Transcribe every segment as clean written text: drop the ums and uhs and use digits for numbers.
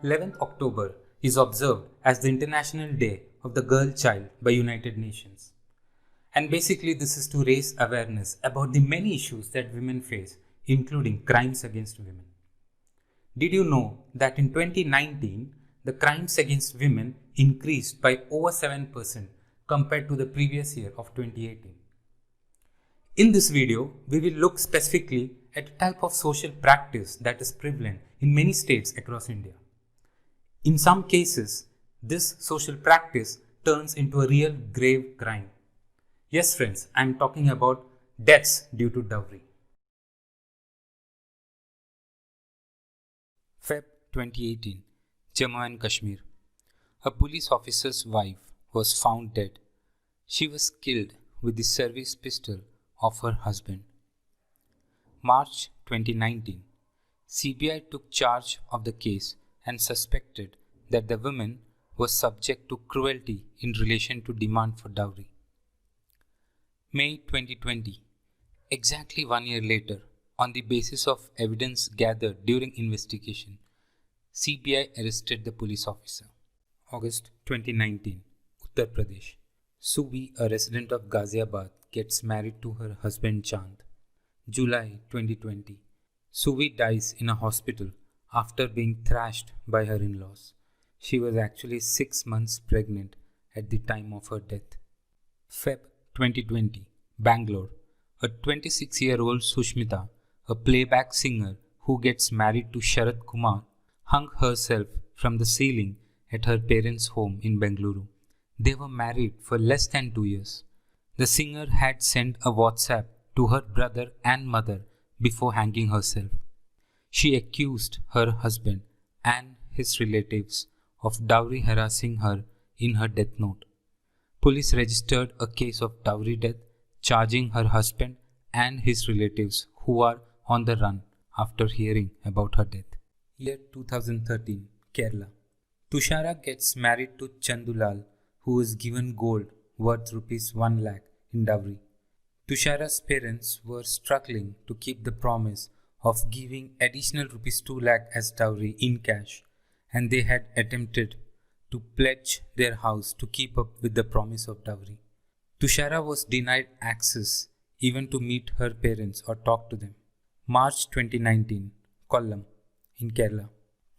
11th October is observed as the International Day of the Girl Child by United Nations. And basically this is to raise awareness about the many issues that women face, including crimes against women. Did you know that in 2019, the crimes against women increased by over 7% compared to the previous year of 2018? In this video, we will look specifically at a type of social practice that is prevalent in many states across India. In some cases, this social practice turns into a real grave crime. Yes, friends, I am talking about deaths due to dowry. Feb 2018, Jammu and Kashmir. A police officer's wife was found dead. She was killed with the service pistol of her husband. March 2019, CBI took charge of the case and suspected that the woman was subject to cruelty in relation to demand for dowry. May 2020, exactly 1 year later, on the basis of evidence gathered during investigation, CBI arrested the police officer. August 2019, Uttar Pradesh. Suvi, a resident of Ghaziabad, gets married to her husband Chand. July 2020, Suvi dies in a hospital after being thrashed by her in-laws. She was actually 6 months pregnant at the time of her death. Feb 2020, Bangalore. A 26-year-old Sushmita, a playback singer who gets married to Sharat Kumar, hung herself from the ceiling at her parents' home in Bengaluru. They were married for less than 2 years. The singer had sent a WhatsApp to her brother and mother before hanging herself. She accused her husband and his relatives of dowry harassing her in her death note. Police registered a case of dowry death, charging her husband and his relatives who are on the run after hearing about her death. Year 2013, Kerala. Tushara gets married to Chandulal, who is given gold worth rupees 1 lakh in dowry. Tushara's parents were struggling to keep the promise of giving additional rupees 2 lakh as dowry in cash, and they had attempted to pledge their house to keep up with the promise of dowry. Tushara was denied access even to meet her parents or talk to them. March 2019, Kollam in Kerala.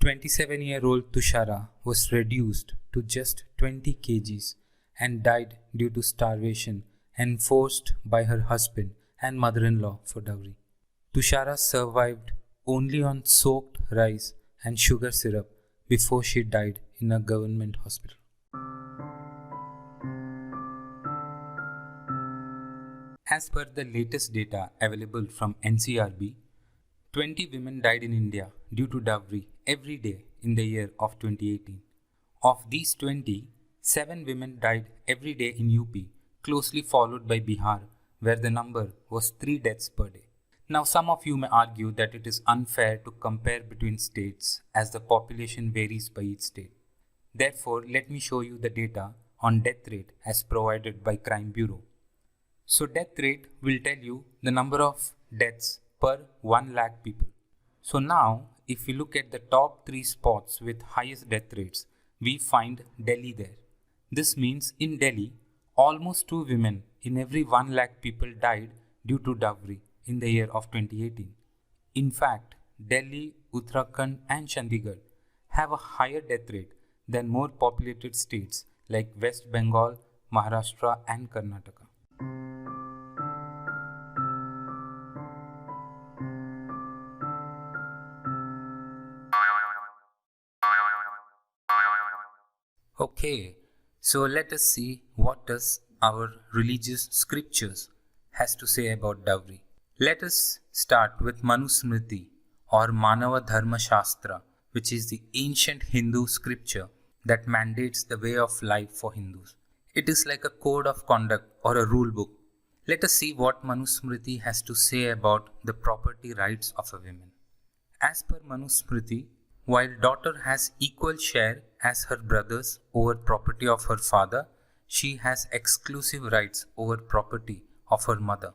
27-year-old Tushara was reduced to just 20 kgs and died due to starvation and forced by her husband and mother-in-law for dowry. Tushara survived only on soaked rice and sugar syrup before she died in a government hospital. As per the latest data available from NCRB, 20 women died in India due to dowry every day in the year of 2018. Of these 20, 7 women died every day in UP, closely followed by Bihar, where the number was 3 deaths per day. Now, some of you may argue that it is unfair to compare between states as the population varies by each state. Therefore, let me show you the data on death rate as provided by Crime Bureau. So, death rate will tell you the number of deaths per 1 lakh people. So now, if we look at the top 3 spots with highest death rates, we find Delhi there. This means in Delhi, almost 2 women in every 1 lakh people died due to dowry in the year of 2018. In fact, Delhi, Uttarakhand and Chandigarh have a higher death rate than more populated states like West Bengal, Maharashtra and Karnataka. Okay, so let us see what does our religious scriptures has to say about dowry. Let us start with Manusmriti or Manava Dharma Shastra, which is the ancient Hindu scripture that mandates the way of life for Hindus. It is like a code of conduct or a rule book. Let us see what Manusmriti has to say about the property rights of a woman. As per Manusmriti, while daughter has equal share as her brothers over property of her father, she has exclusive rights over property of her mother.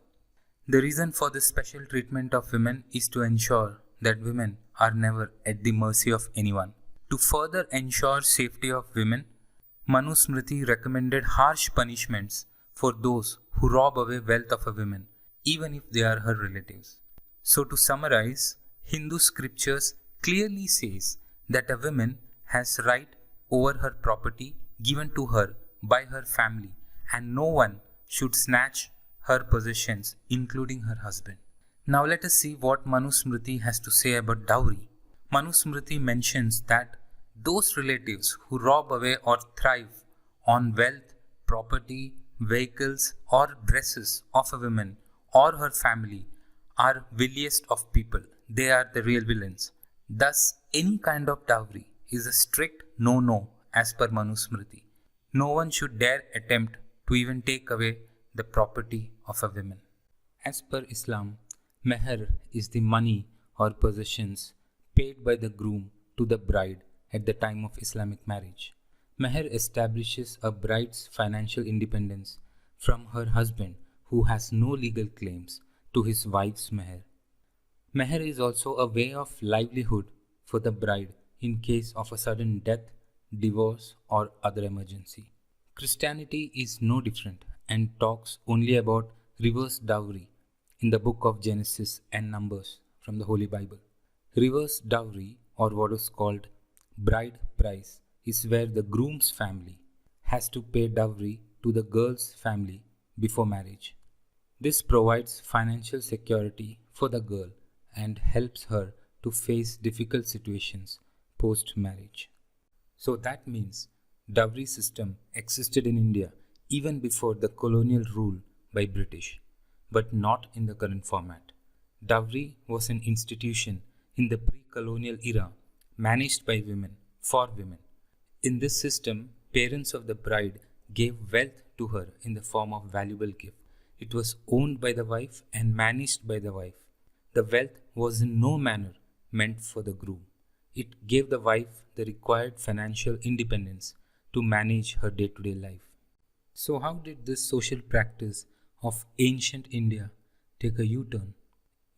The reason for this special treatment of women is to ensure that women are never at the mercy of anyone. To further ensure safety of women, Manusmriti recommended harsh punishments for those who rob away wealth of a woman, even if they are her relatives. So to summarize, Hindu scriptures clearly says that a woman has right over her property given to her by her family, and no one should snatch her possessions, including her husband. Now let us see what Manusmriti has to say about dowry. Manusmriti mentions that those relatives who rob away or thrive on wealth, property, vehicles, or dresses of a woman or her family are villiest of people. They are the real villains. Thus, any kind of dowry is a strict no-no as per Manusmriti. No one should dare attempt to even take away the property of a woman. As per Islam, meher is the money or possessions paid by the groom to the bride at the time of Islamic marriage. Meher establishes a bride's financial independence from her husband who has no legal claims to his wife's meher. Meher is also a way of livelihood for the bride in case of a sudden death, divorce, or other emergency. Christianity is no different and talks only about reverse dowry in the book of Genesis and Numbers from the Holy Bible. Reverse dowry, or what is called bride price, is where the groom's family has to pay dowry to the girl's family before marriage. This provides financial security for the girl and helps her to face difficult situations post-marriage. So that means dowry system existed in India even before the colonial rule by British, but not in the current format. Dowry was an institution in the pre-colonial era managed by women for women. In this system, parents of the bride gave wealth to her in the form of valuable gift. It was owned by the wife and managed by the wife. The wealth was in no manner meant for the groom. It gave the wife the required financial independence to manage her day-to-day life. So how did this social practice of ancient India take a U-turn?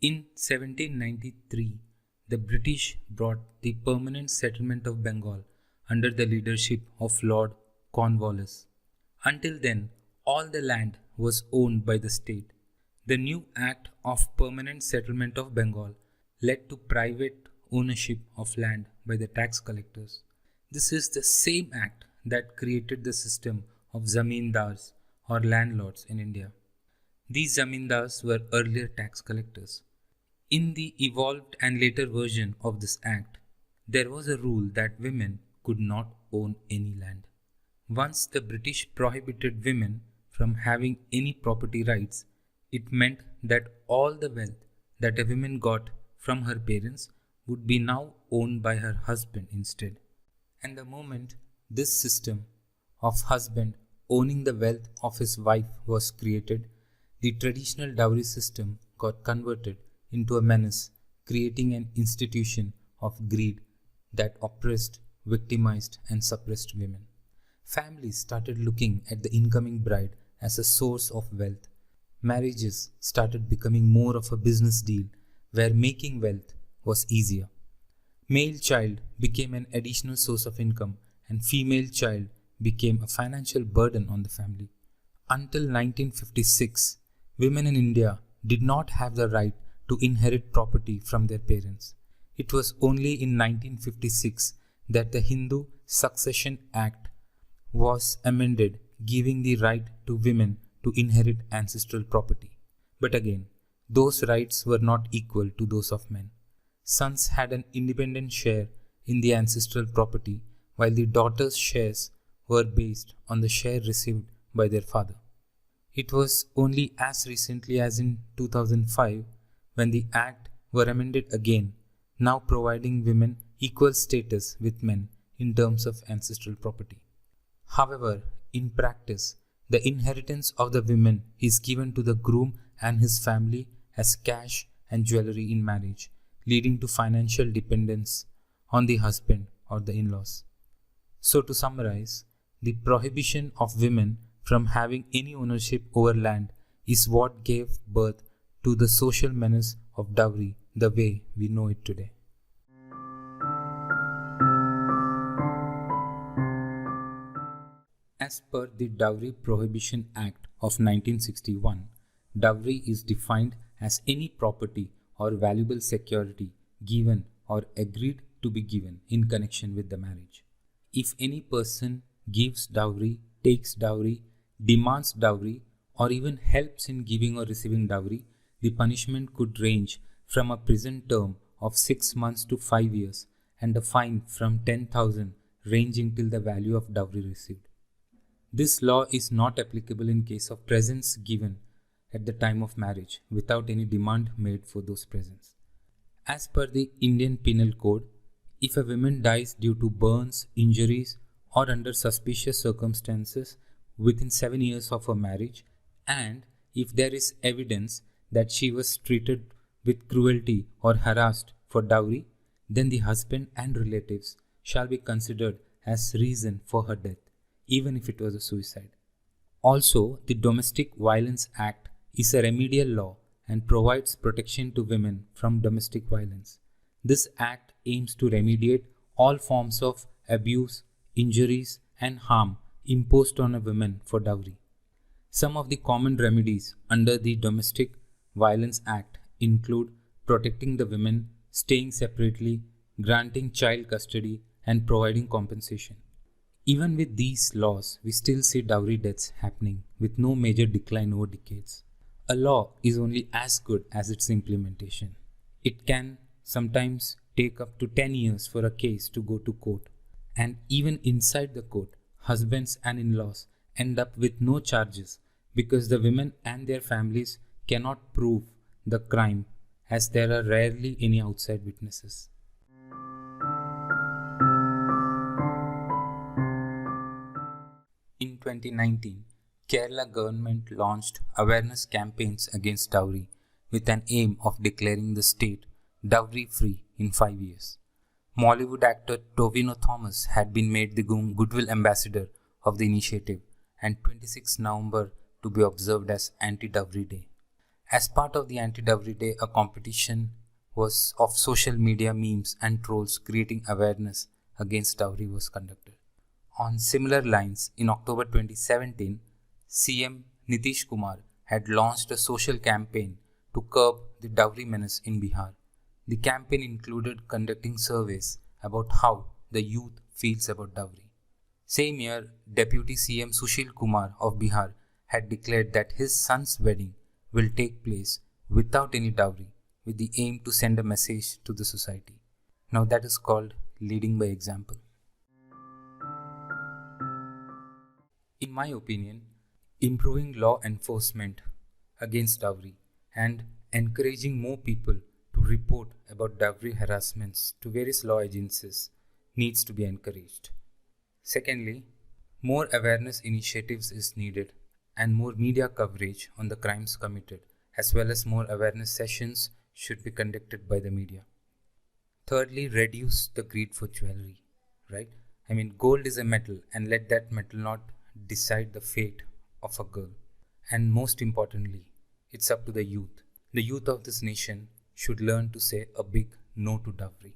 In 1793, the British brought the permanent settlement of Bengal under the leadership of Lord Cornwallis. Until then, all the land was owned by the state. The new Act of Permanent Settlement of Bengal led to private ownership of land by the tax collectors. This is the same act that created the system of zamindars or landlords in India. These zamindars were earlier tax collectors. In the evolved and later version of this act, there was a rule that women could not own any land. Once the British prohibited women from having any property rights, it meant that all the wealth that a woman got from her parents would be now owned by her husband instead. And the moment this system of husband owning the wealth of his wife was created, the traditional dowry system got converted into a menace, creating an institution of greed that oppressed, victimized, and suppressed women. Families started looking at the incoming bride as a source of wealth. Marriages started becoming more of a business deal where making wealth was easier. Male child became an additional source of income and female child became a financial burden on the family. Until 1956, women in India did not have the right to inherit property from their parents. It was only in 1956 that the Hindu Succession Act was amended, giving the right to women to inherit ancestral property. But again, those rights were not equal to those of men. Sons had an independent share in the ancestral property, while the daughters' shares were based on the share received by their father. It was only as recently as in 2005 when the Act were amended again, now providing women equal status with men in terms of ancestral property. However, in practice, the inheritance of the women is given to the groom and his family as cash and jewelry in marriage, leading to financial dependence on the husband or the in-laws. So to summarize, the prohibition of women from having any ownership over land is what gave birth to the social menace of dowry the way we know it today. As per the Dowry Prohibition Act of 1961, dowry is defined as any property or valuable security given or agreed to be given in connection with the marriage. If any person gives dowry, takes dowry, demands dowry, or even helps in giving or receiving dowry, the punishment could range from a prison term of 6 months to 5 years and a fine from 10,000 ranging till the value of dowry received. This law is not applicable in case of presents given at the time of marriage without any demand made for those presents. As per the Indian Penal Code, if a woman dies due to burns, injuries, or under suspicious circumstances within 7 years of her marriage, and if there is evidence that she was treated with cruelty or harassed for dowry, then the husband and relatives shall be considered as reason for her death, even if it was a suicide. Also, the Domestic Violence Act is a remedial law and provides protection to women from domestic violence. This act aims to remediate all forms of abuse, injuries, and harm imposed on a woman for dowry. Some of the common remedies under the Domestic Violence Act include protecting the women, staying separately, granting child custody, and providing compensation. Even with these laws, we still see dowry deaths happening with no major decline over decades. A law is only as good as its implementation. It can sometimes take up to 10 years for a case to go to court, and even inside the court, husbands and in-laws end up with no charges because the women and their families cannot prove the crime, as there are rarely any outside witnesses. In 2019, Kerala government launched awareness campaigns against dowry with an aim of declaring the state dowry-free in 5 years. Mollywood actor Tovino Thomas had been made the Goodwill Ambassador of the initiative, and 26 November to be observed as Anti-Dowry Day. As part of the Anti-Dowry Day, a competition was of social media memes and trolls creating awareness against dowry was conducted. On similar lines, in October 2017, CM Nitish Kumar had launched a social campaign to curb the dowry menace in Bihar. The campaign included conducting surveys about how the youth feels about dowry. Same year, Deputy CM Sushil Kumar of Bihar had declared that his son's wedding will take place without any dowry, with the aim to send a message to the society. Now that is called leading by example. In my opinion, improving law enforcement against dowry and encouraging more people to report about dowry harassments to various law agencies needs to be encouraged. Secondly, more awareness initiatives is needed and more media coverage on the crimes committed, as well as more awareness sessions should be conducted by the media. Thirdly, reduce the greed for jewelry, right? Gold is a metal, and let that metal not decide the fate of a girl. And most importantly, it's up to the youth. The youth of this nation should learn to say a big no to dowry.